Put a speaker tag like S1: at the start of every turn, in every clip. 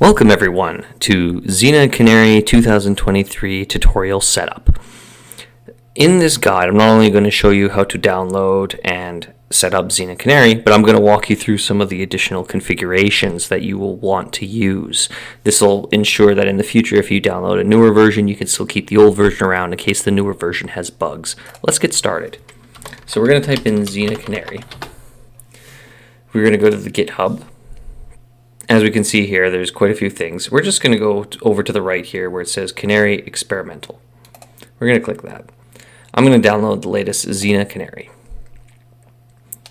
S1: Welcome everyone to Xenia Canary 2023 tutorial setup. In this guide, I'm not only going to show you how to download and set up Xenia Canary, but I'm going to walk you through some of the additional configurations that you will want to use. This will ensure that in the future, if you download a newer version, you can still keep the old version around in case the newer version has bugs. Let's get started. So we're going to type in Xenia Canary. We're going to go to the GitHub. As we can see here, there's quite a few things. We're just going to go over to the right here where it says Canary Experimental. We're going to click that. I'm going to download the latest Xenia Canary.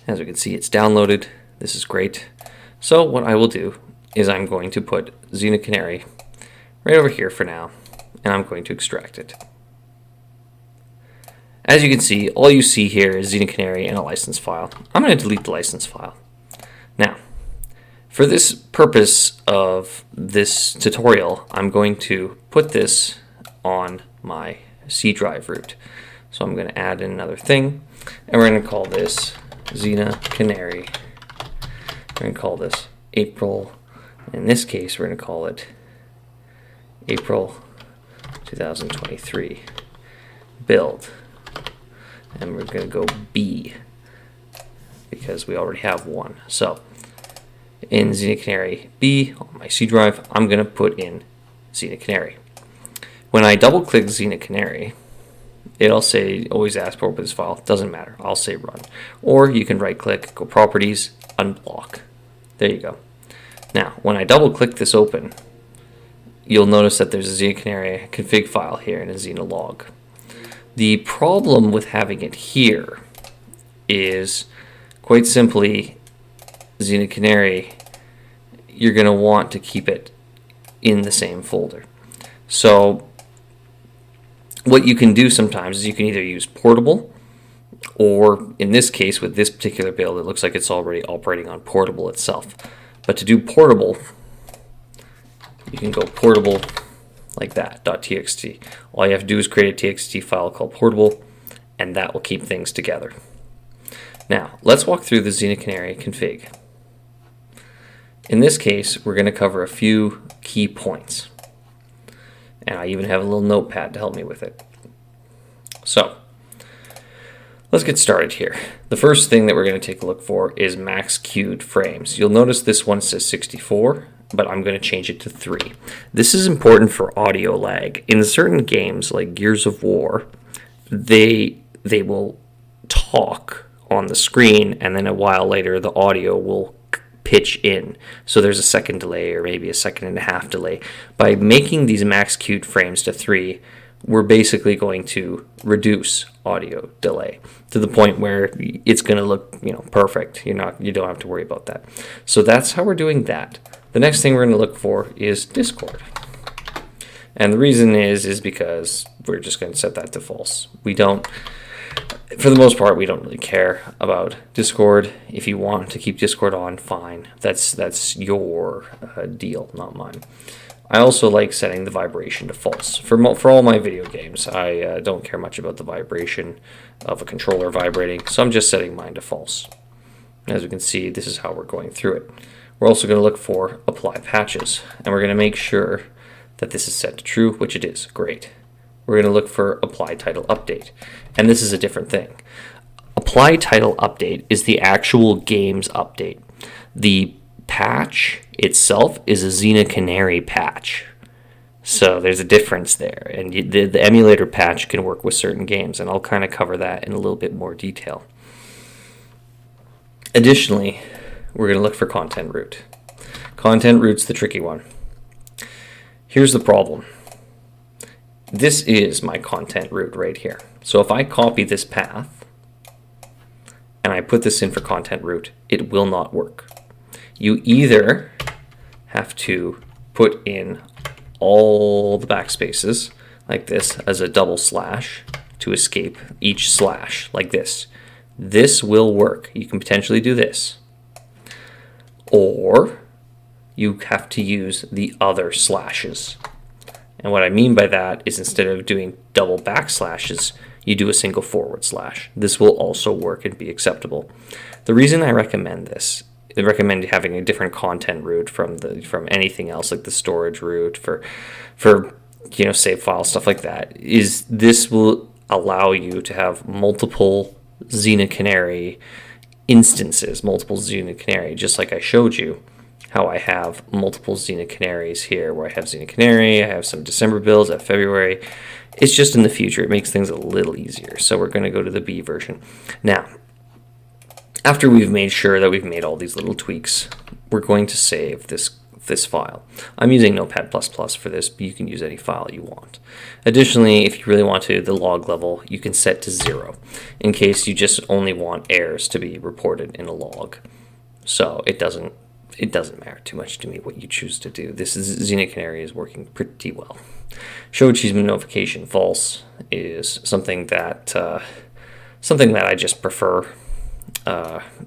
S1: As we can see, it's downloaded. This is great. So what I will do is I'm going to put Xenia Canary right over here for now, and I'm going to extract it. As you can see, all you see here is Xenia Canary and a license file. I'm going to delete the license file. Now, for this purpose of this tutorial, I'm going to put this on my C drive root. So I'm going to add in another thing, and we're going to call this Xenia Canary. We're going to call this April. In this case, we're going to call it April 2023 build. And we're going to go B because we already have one. So in Xenia Canary B on my C drive, I'm going to put in Xenia Canary. When I double click Xenia Canary, it'll say always ask for open this file. Doesn't matter. I'll say run. Or you can right click, go properties, unblock. There you go. Now, when I double click this open, you'll notice that there's a Xenia Canary config file here and a Xenia log. The problem with having it here is quite simply Xenia Canary, you're going to want to keep it in the same folder. So what you can do sometimes is you can either use portable, or in this case with this particular build it looks like it's already operating on portable itself. But to do portable, you can go portable like that, .txt. All you have to do is create a txt file called portable, and that will keep things together. Now let's walk through the Xenia Canary config. In this case, we're going to cover a few key points. And I even have a little notepad to help me with it. So, let's get started here. The first thing that we're going to take a look for is max queued frames. You'll notice this one says 64, but I'm going to change it to 3. This is important for audio lag. In certain games like Gears of War, they will talk on the screen, and then a while later the audio will pitch in. So there's a second delay or maybe a second and a half delay. By making these max queued frames to 3, we're basically going to reduce audio delay to the point where it's going to look, perfect. You don't have to worry about that. So that's how we're doing that. The next thing we're going to look for is Discord. And the reason is because we're just going to set that to false. For the most part, we don't really care about Discord. If you want to keep Discord on, fine. That's your deal, not mine. I also like setting the vibration to false. For all my video games, I don't care much about the vibration of a controller vibrating, so I'm just setting mine to false. As we can see, this is how we're going through it. We're also going to look for apply patches, and we're going to make sure that this is set to true, which it is. Great. We're going to look for apply title update. And this is a different thing. Apply title update is the actual game's update. The patch itself is a Xenia Canary patch. So there's a difference there. And the emulator patch can work with certain games, and I'll kind of cover that in a little bit more detail. Additionally, we're going to look for content root. Content root's the tricky one. Here's the problem. This is my content root right here. So if I copy this path and I put this in for content root, it will not work. You either have to put in all the backspaces like this as a double slash to escape each slash like this. This will work. You can potentially do this. Or you have to use the other slashes. And what I mean by that is instead of doing double backslashes, you do a single forward slash. This will also work and be acceptable. The reason I recommend this they recommend having a different content root from anything else, like the storage root for save files, stuff like that. Is this will allow you to have multiple Xenia Canary instances, multiple Xenia Canary, just like I showed you how I have multiple Xenia Canaries here, where I have Xenia Canary, I have some December builds, I have February. It's just in the future, it makes things a little easier. So we're going to go to the B version. Now, after we've made sure that we've made all these little tweaks, we're going to save this file. I'm using Notepad++ for this, but you can use any file you want. Additionally, if you really want to, the log level you can set to 0 in case you just only want errors to be reported in a log. So it doesn't matter too much to me what you choose to do. This is Xenia Canary is working pretty well. Show achievement notification false is something that I just prefer.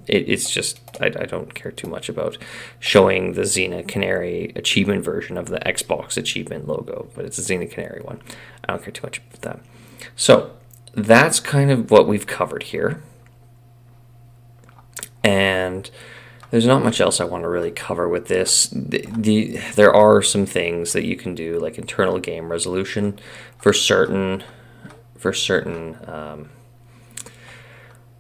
S1: It's just I don't care too much about showing the Xenia Canary achievement version of the Xbox achievement logo, but it's a Xenia Canary one. I don't care too much about that. So that's kind of what we've covered here, and there's not much else I want to really cover with this. There are some things that you can do, like internal game resolution for certain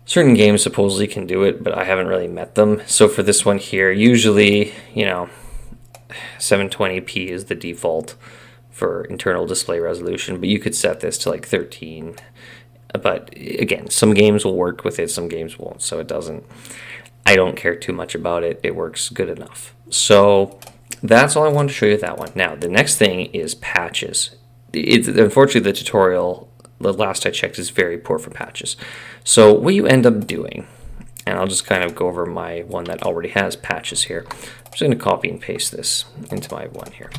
S1: games supposedly can do it, but I haven't really met them. So for this one here, usually 720p is the default for internal display resolution, but you could set this to like 13. But again, some games will work with it, some games won't, so I don't care too much about it. It works good enough. So that's all I wanted to show you with that one. Now, the next thing is patches. Unfortunately, the tutorial, the last I checked, is very poor for patches. So what you end up doing, and I'll just kind of go over my one that already has patches here. I'm just going to copy and paste this into my one here.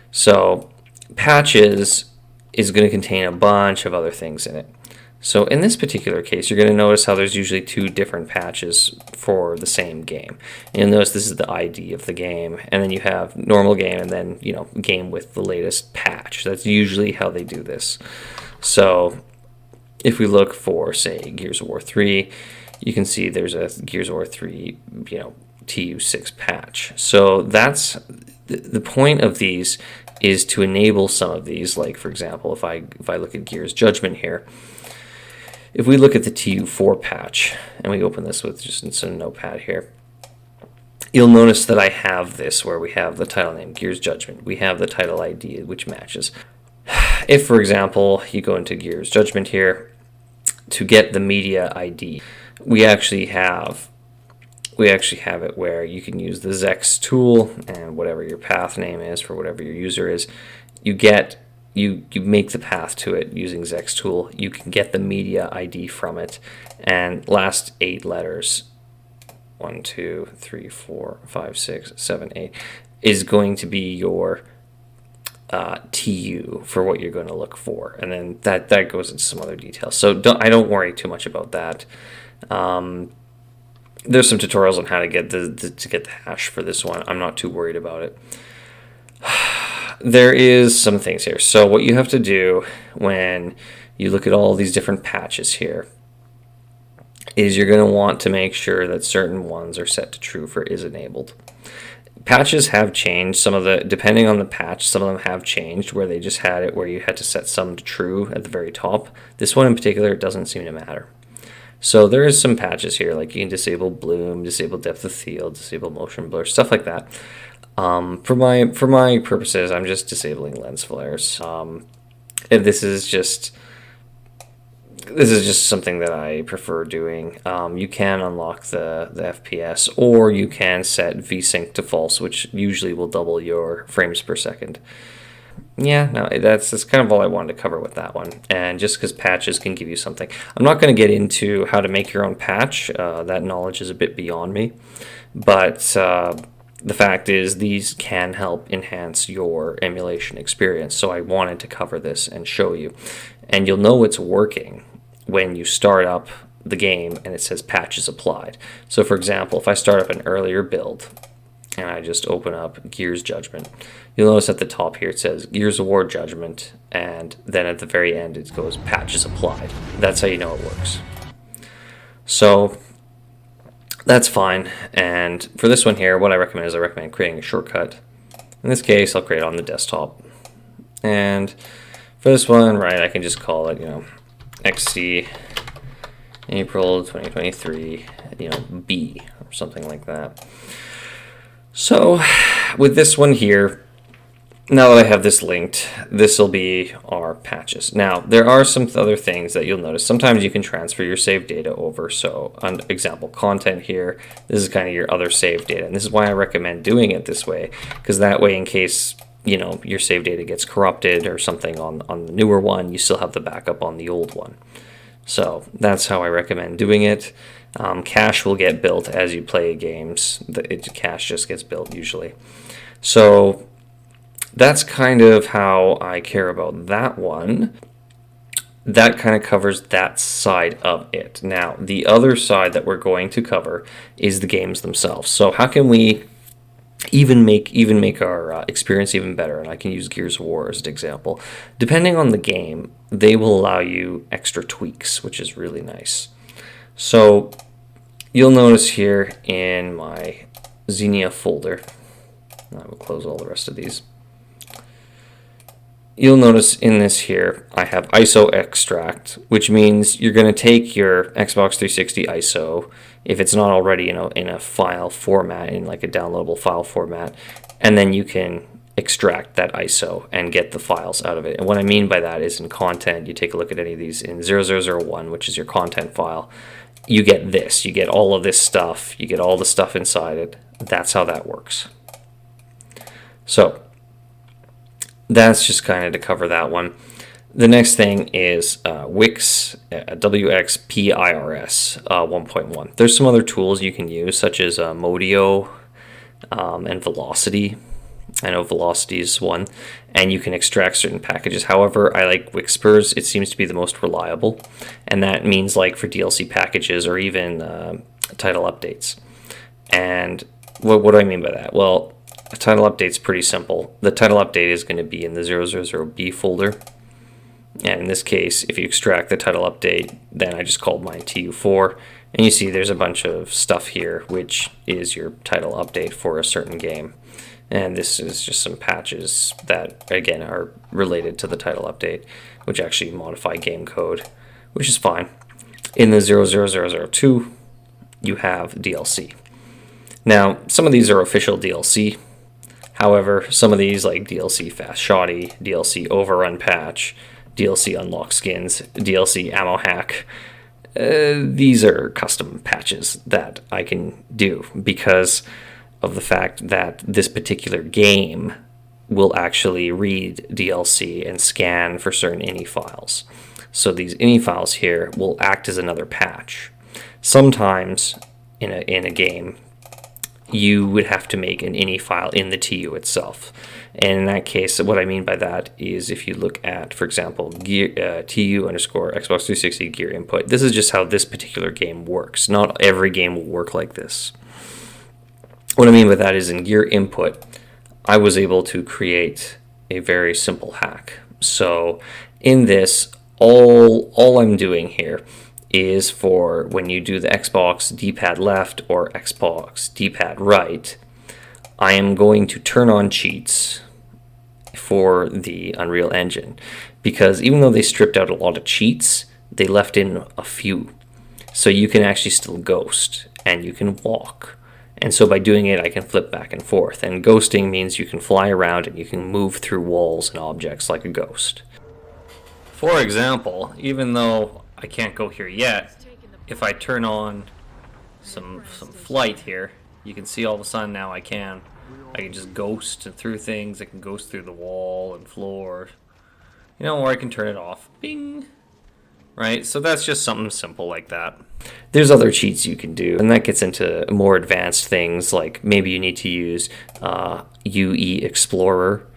S1: So patches is going to contain a bunch of other things in it. So in this particular case, you're going to notice how there's usually 2 different patches for the same game. And you'll notice this is the ID of the game, and then you have normal game, and then game with the latest patch. That's usually how they do this. So if we look for, say, Gears of War 3, you can see there's a Gears of War 3 TU6 patch. So that's the point of these, is to enable some of these. Like, for example, if I look at Gears Judgment here, if we look at the TU4 patch, and we open this with just some notepad here, you'll notice that I have this where we have the title name, Gears Judgment. We have the title ID, which matches. If, for example, you go into Gears Judgment here, to get the media ID, we actually have it where you can use the Zex tool, and whatever your path name is for whatever your user is, you make the path to it using Zex tool. You can get the media ID from it, and last 8 letters, 1, 2, 3, 4, 5, 6, 7, 8, is going to be your TU for what you're going to look for, and then that goes into some other details. So I don't worry too much about that. There's some tutorials on how to get the hash for this one. I'm not too worried about it. There is some things here. So what you have to do when you look at all these different patches here is you're going to want to make sure that certain ones are set to true for is enabled. Patches have changed. Depending on the patch, some of them have changed where they just had it where you had to set some to true at the very top. This one in particular doesn't seem to matter. So there is some patches here, like you can disable bloom, disable depth of field, disable motion blur, stuff like that. For my purposes, I'm just disabling lens flares. And this is just something that I prefer doing. You can unlock the FPS, or you can set VSync to false, which usually will double your frames per second. Yeah, no, that's kind of all I wanted to cover with that one. And just because patches can give you something, I'm not going to get into how to make your own patch. That knowledge is a bit beyond me. But the fact is, these can help enhance your emulation experience. So I wanted to cover this and show you. And you'll know it's working when you start up the game and it says patches applied. So for example, if I start up an earlier build and I just open up Gears Judgment, you'll notice at the top here it says Gears of War Judgment, and then at the very end it goes patches applied. That's how you know it works. So That's fine. And for this one here, what I recommend is I recommend creating a shortcut. In this case, I'll create it on the desktop. And for this one, right, I can just call it, XC April 2023, B or something like that. So with this one here, now that I have this linked, this will be our patches. Now, there are some other things that you'll notice. Sometimes you can transfer your saved data over. So, on example, content here, this is kind of your other saved data. And this is why I recommend doing it this way, because that way, in case, your saved data gets corrupted or something on the newer one, you still have the backup on the old one. So, that's how I recommend doing it. Cache will get built as you play games. Cache just gets built usually. So, that's kind of how I care about that one. That kind of covers that side of it. Now, the other side that we're going to cover is the games themselves. So how can we even make our experience even better? And I can use Gears of War as an example. Depending on the game, they will allow you extra tweaks, which is really nice. So you'll notice here in my Xenia folder, I will close all the rest of these. You'll notice in this here, I have ISO extract, which means you're going to take your Xbox 360 ISO, if it's not already in a file format, in like a downloadable file format, and then you can extract that ISO and get the files out of it. And what I mean by that is in content, you take a look at any of these in 0001, which is your content file, you get this, you get all of this stuff, you get all the stuff inside it. That's how that works. So, that's just kind of to cover that one. The next thing is Wix, WXPIRS 1.1. There's some other tools you can use, such as Modio and Velocity. I know Velocity is one, and you can extract certain packages. However, I like Wixpers. It seems to be the most reliable, and that means like for DLC packages or even title updates. And what do I mean by that? Well, a title update is pretty simple. The title update is going to be in the 000B folder. And in this case, if you extract the title update, then I just called mine TU4. And you see there's a bunch of stuff here, which is your title update for a certain game. And this is just some patches that, again, are related to the title update, which actually modify game code, which is fine. In the 00002, you have DLC. Now, some of these are official DLC. However, some of these, like DLC Fast Shoddy, DLC Overrun Patch, DLC Unlock Skins, DLC Ammo Hack, these are custom patches that I can do because of the fact that this particular game will actually read DLC and scan for certain INI files. So these INI files here will act as another patch. Sometimes in a game, you would have to make an INI file in the TU itself. And in that case, what I mean by that is if you look at, for example, TU underscore Xbox 360 gear input, this is just how this particular game works. Not every game will work like this. What I mean by that is in gear input, I was able to create a very simple hack. So in this, all I'm doing here is for when you do the Xbox D-pad left or Xbox D-pad right, I am going to turn on cheats for the Unreal Engine, because even though they stripped out a lot of cheats, they left in a few. So you can actually still ghost and you can walk. And so by doing it, I can flip back and forth. And ghosting means you can fly around and you can move through walls and objects like a ghost. For example, even though I can't go here yet, if I turn on some flight here, you can see all of a sudden now I can just ghost through things. I can ghost through the wall and floor, or I can turn it off. Bing! Right? So that's just something simple like that. There's other cheats you can do, and that gets into more advanced things, like maybe you need to use UE Explorer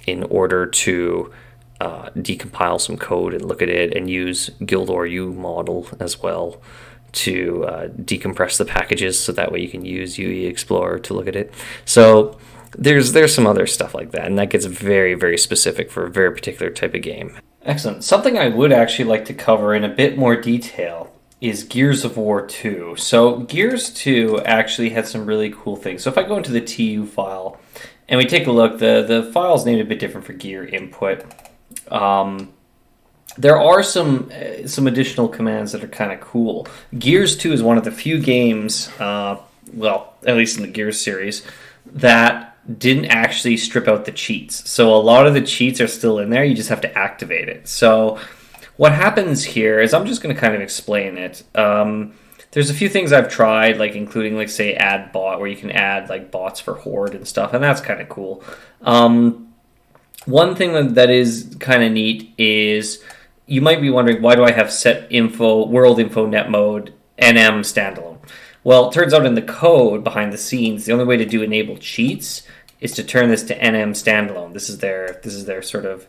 S1: in order to decompile some code and look at it, and use Guildor U model as well to decompress the packages, so that way you can use UE Explorer to look at it. So there's some other stuff like that, and that gets very, very specific for a very particular type of game. Excellent. Something I would actually like to cover in a bit more detail is Gears of War 2. So Gears 2 actually had some really cool things. So if I go into the TU file and we take a look, the file's named a bit different for gear input. There are some additional commands that are kind of cool. Gears 2 is one of the few games, well, at least in the Gears series, that didn't actually strip out the cheats. So a lot of the cheats are still in there. You just have to activate it. So what happens here is, I'm just going to kind of explain it. There's a few things I've tried, like including, like, say, add bot, where you can add like bots for Horde and stuff, and that's kind of cool. One thing that is kind of neat is, you might be wondering, why do I have set info, world info net mode, NM standalone? Well, it turns out in the code behind the scenes, the only way to do enable cheats is to turn this to NM standalone. This is their sort of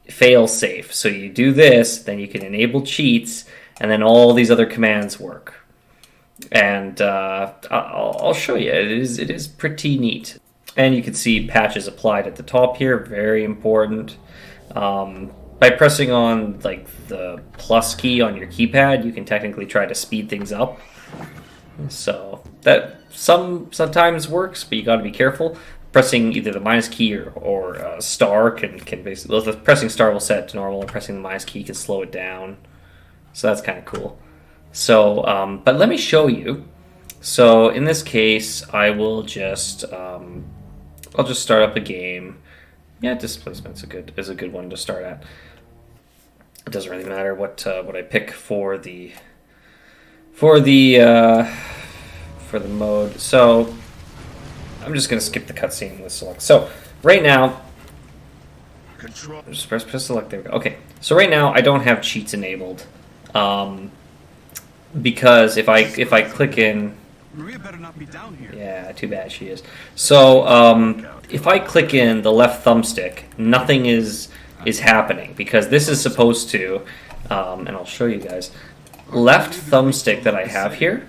S1: fail safe. So you do this, then you can enable cheats, and then all these other commands work. And I'll show you. It is pretty neat. And you can see patches applied at the top here. Very important. By pressing on like the plus key on your keypad, you can technically try to speed things up. So that sometimes works, but you got to be careful. Pressing either the minus key or star can basically, well, pressing star will set it to normal, and pressing the minus key can slow it down. So that's kind of cool. So, but let me show you. So in this case, I will just I'll just start up a game. Yeah, displacement's is a good one to start at. It doesn't really matter what I pick for the mode. So I'm just gonna skip the cutscene with select. So right now, just press select. There we go. Okay. So right now I don't have cheats enabled, because if I click in.
S2: Maria better not be down here.
S1: Yeah, too bad she is. So if I click in the left thumbstick, nothing is happening, because this is supposed to, and I'll show you guys, left thumbstick that I have here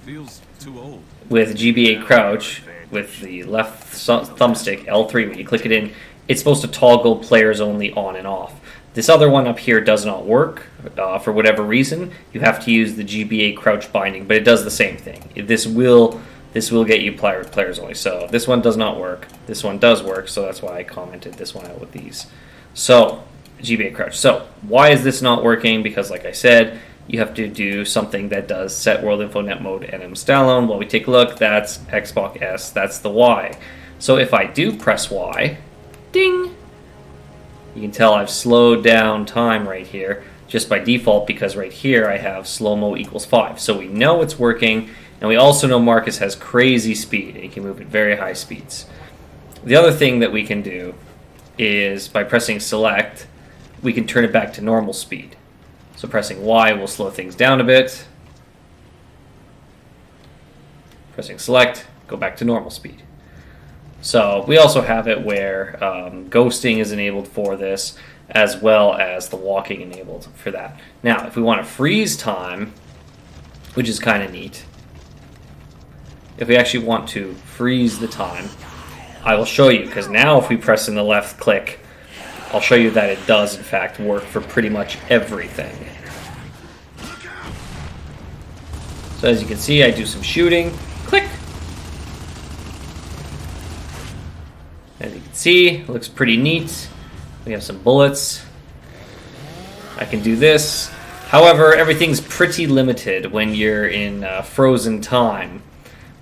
S2: Feels too old.
S1: with GBA crouch, with the left thumbstick L3, when you click it in, it's supposed to toggle players only on and off. This other one up here does not work for whatever reason. You have to use the GBA crouch binding, but it does the same thing. This will get you players only. So this one does not work. This one does work, so that's why I commented this one out with these. So GBA crouch. So why is this not working? Because like I said, you have to do something that does set world info net mode NM standalone. While we take a look, that's Xbox S. That's the Y. So if I do press Y, ding. You can tell I've slowed down time right here just by default, because right here I have slow-mo equals 5. So we know it's working, and we also know Marcus has crazy speed, and he can move at very high speeds. The other thing that we can do is by pressing select, we can turn it back to normal speed. So pressing Y will slow things down a bit. Pressing select, go back to normal speed. So we also have it where ghosting is enabled for this, as well as the walking enabled for that. Now, if we want to freeze time, which is kind of neat, if we actually want to freeze the time, I will show you, because now if we press in the left click, I'll show you that it does in fact work for pretty much everything. So as you can see, I do some shooting, click. As you can see, it looks pretty neat. We have some bullets. I can do this. However, everything's pretty limited when you're in frozen time.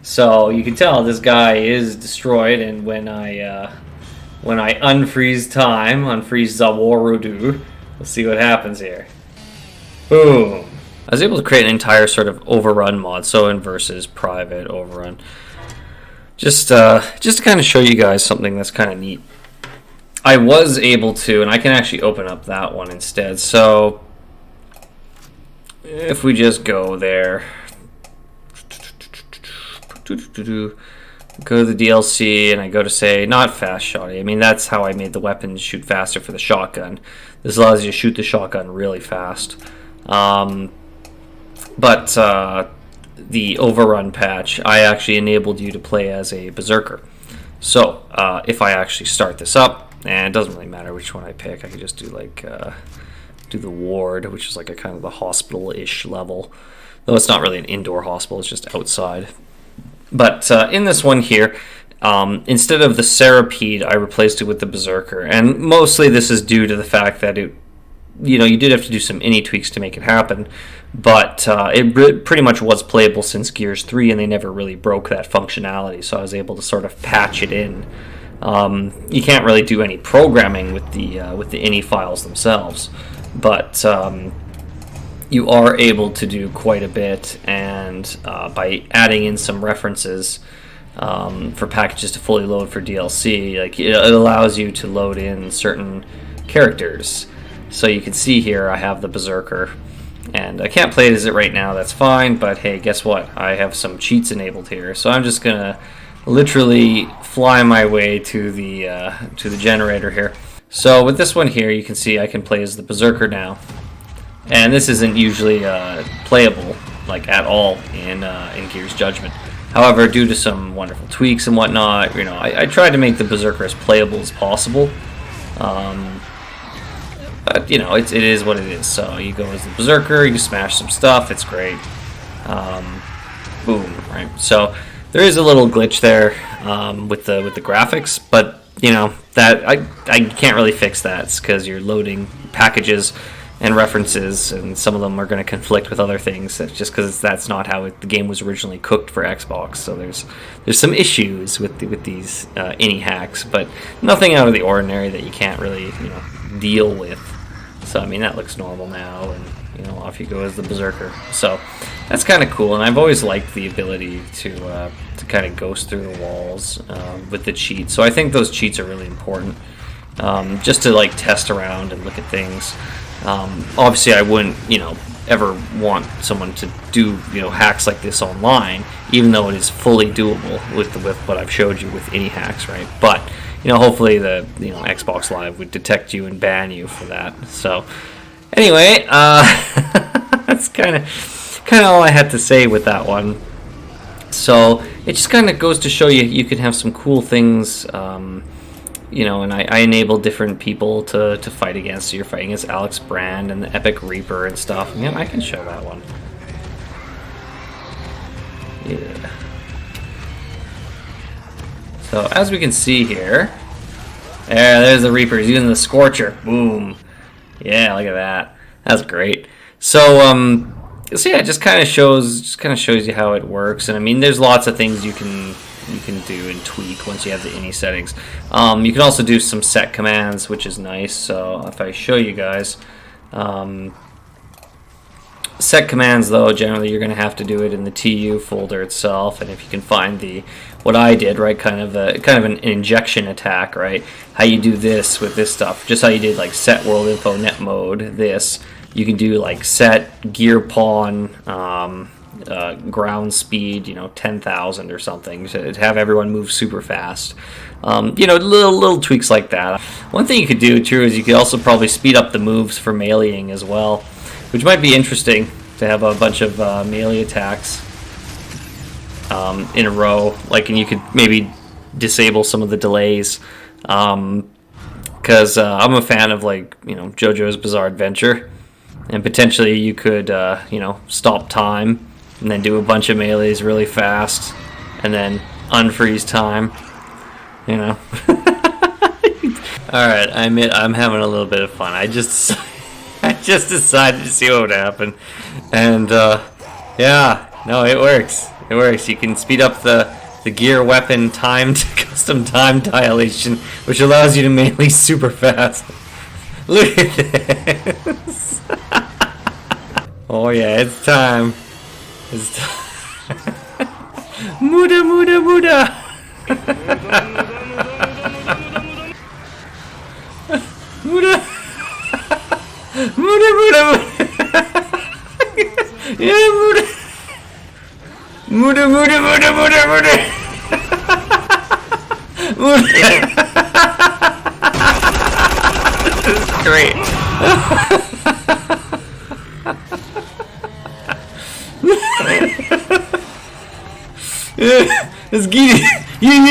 S1: So you can tell this guy is destroyed, and when I unfreeze time, unfreeze Zawarudu, we'll see what happens here. Boom. I was able to create an entire sort of overrun mod, so in versus private overrun. Just to kind of show you guys something that's kind of neat. I was able to, and I can actually open up that one instead. So if we just go there, go to the DLC, and I go to say not fast shotty. I mean, that's how I made the weapons shoot faster for the shotgun. This allows you to shoot the shotgun really fast. But the overrun patch, I actually enabled you to play as a berserker. So if I actually start this up, and it doesn't really matter which one I pick, I can just do like do the ward, which is like a kind of the hospital-ish level. though it's not really an indoor hospital, it's just outside. But in this one here, instead of the Serapede, I replaced it with the Berserker, and mostly this is due to the fact that you did have to do some ini tweaks to make it happen, but it pretty much was playable since Gears 3, and they never really broke that functionality, so I was able to sort of patch it in. You can't really do any programming with the ini files themselves, but you are able to do quite a bit, and by adding in some references for packages to fully load for DLC, like it allows you to load in certain characters. So you can see here I have the Berserker, and I can't play it as it right now, that's fine, but hey, guess what? I have some cheats enabled here, so I'm just gonna literally fly my way to the generator here. So with this one here, you can see I can play as the Berserker now, and this isn't usually playable like at all in Gears Judgment. However, due to some wonderful tweaks and whatnot, I tried to make the Berserker as playable as possible. But it is what it is. So you go as the Berserker, you smash some stuff, it's great. Boom, right? So there is a little glitch there with the graphics, but that I can't really fix that because you're loading packages and references, and some of them are going to conflict with other things. That's just because that's not how the game was originally cooked for Xbox. So there's some issues with these ini hacks, but nothing out of the ordinary that you can't really deal with. So I mean, that looks normal now, and off you go as the Berserker. So that's kind of cool, and I've always liked the ability to kind of ghost through the walls with the cheats. So I think those cheats are really important, just to like test around and look at things. Obviously, I wouldn't ever want someone to do hacks like this online, even though it is fully doable with what I've showed you with any hacks, right? But hopefully the Xbox Live would detect you and ban you for that. So anyway, that's kind of all I had to say with that one. So it just kind of goes to show you can have some cool things. And I enable different people to fight against. So you're fighting against Alex Brand and the Epic Reaper and stuff. Yeah, I can show that one. Yeah. So as we can see here, there's the Reaper. He's using the Scorcher. Boom. Yeah, look at that. That's great. So yeah, it just kind of shows you how it works. And I mean, there's lots of things you can do and tweak once you have the ini settings. You can also do some set commands, which is nice. So if I show you guys, set commands though, generally you're going to have to do it in the TU folder itself. And if you can find what I did, right, kind of an injection attack, right? How you do this with this stuff, just how you did like set world info net mode. This you can do like set gear pawn. Ground speed, 10,000 or something, to have everyone move super fast. Little tweaks like that. One thing you could do too is you could also probably speed up the moves for meleeing as well, which might be interesting to have a bunch of melee attacks in a row. And you could maybe disable some of the delays, because I'm a fan of JoJo's Bizarre Adventure, and potentially you could stop time and then do a bunch of melees really fast, and then unfreeze time. Alright, I admit I'm having a little bit of fun. I just decided to see what would happen. And yeah, no, it works. It works. You can speed up the gear weapon custom time dilation, which allows you to melee super fast. Look at this. Oh yeah, it's time. Muda, muda, muda. Muda. Muda, muda, muda. Yeah, muda. Muda, muda, muda, muda, muda. Muda. This is great. Let's get it.